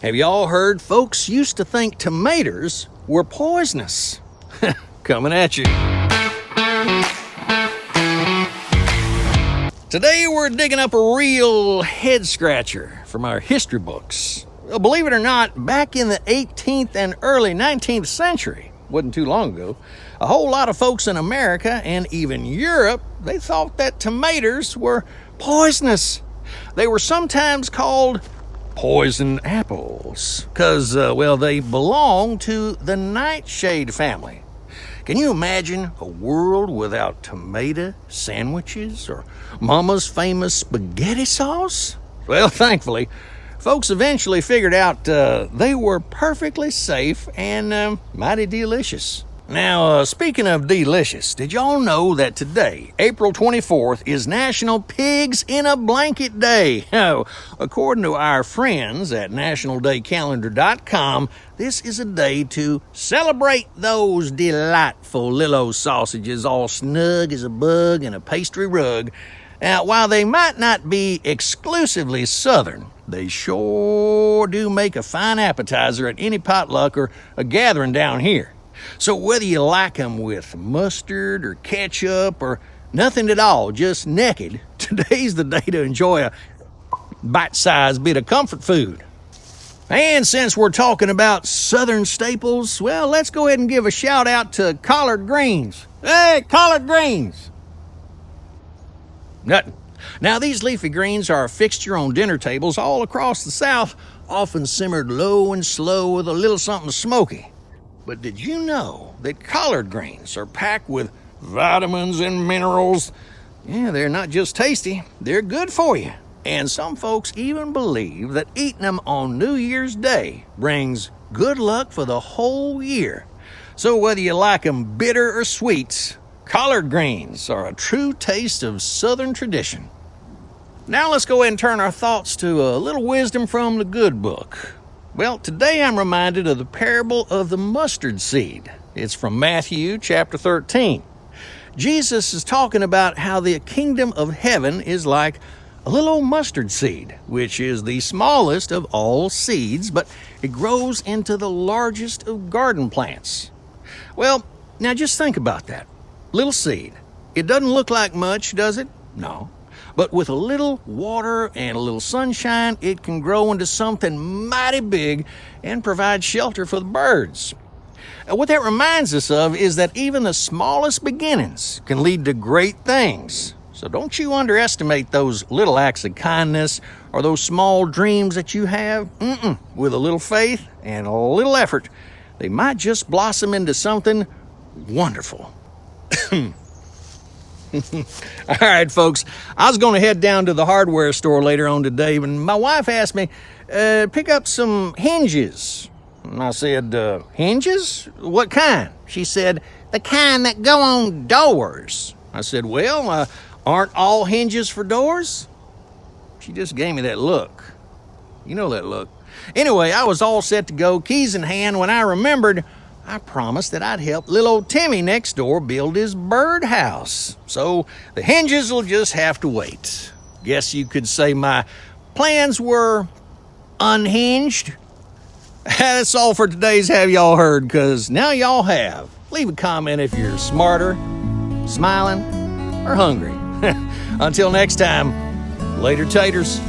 Have y'all heard folks used to think tomatoes were poisonous? Coming at you. Today we're digging up a real head-scratcher from our history books. Well, believe it or not, back in the 18th and early 19th century, wasn't too long ago, a whole lot of folks in America and even Europe, they thought that tomatoes were poisonous. They were sometimes called poison apples because, they belong to the nightshade family. Can you imagine a world without tomato sandwiches or Mama's famous spaghetti sauce? Well, thankfully, folks eventually figured out they were perfectly safe and mighty delicious. Now, speaking of delicious, did y'all know that today, April 24th, is National Pigs in a Blanket Day? Oh, according to our friends at nationaldaycalendar.com, this is a day to celebrate those delightful little sausages all snug as a bug in a pastry rug. Now, while they might not be exclusively Southern, they sure do make a fine appetizer at any potluck or a gathering down here. So whether you like them with mustard or ketchup or nothing at all, just naked, today's the day to enjoy a bite-sized bit of comfort food. And since we're talking about Southern staples, well, let's go ahead and give a shout out to collard greens. Hey, collard greens! Nothing. Now, these leafy greens are a fixture on dinner tables all across the South, often simmered low and slow with a little something smoky. But did you know that collard greens are packed with vitamins and minerals? Yeah, they're not just tasty, they're good for you. And some folks even believe that eating them on New Year's Day brings good luck for the whole year. So whether you like them bitter or sweet, collard greens are a true taste of Southern tradition. Now let's go ahead and turn our thoughts to a little wisdom from the good book. Well, today I'm reminded of the parable of the mustard seed. It's from Matthew chapter 13. Jesus is talking about how the kingdom of heaven is like a little old mustard seed, which is the smallest of all seeds, but it grows into the largest of garden plants. Well, now just think about that. Little seed. It doesn't look like much, does it? No. But with a little water and a little sunshine, it can grow into something mighty big and provide shelter for the birds. What that reminds us of is that even the smallest beginnings can lead to great things. So don't you underestimate those little acts of kindness or those small dreams that you have. With a little faith and a little effort, they might just blossom into something wonderful. All right, folks, I was going to head down to the hardware store later on today when my wife asked me, pick up some hinges. And I said, hinges? What kind? She said, the kind that go on doors. I said, well, aren't all hinges for doors? She just gave me that look. You know that look. Anyway, I was all set to go, keys in hand, when I remembered I promised that I'd help little old Timmy next door build his birdhouse. So the hinges will just have to wait. Guess you could say my plans were unhinged. That's all for today's Have Y'all Heard, because now y'all have. Leave a comment if you're smarter, smiling, or hungry. Until next time, later taters.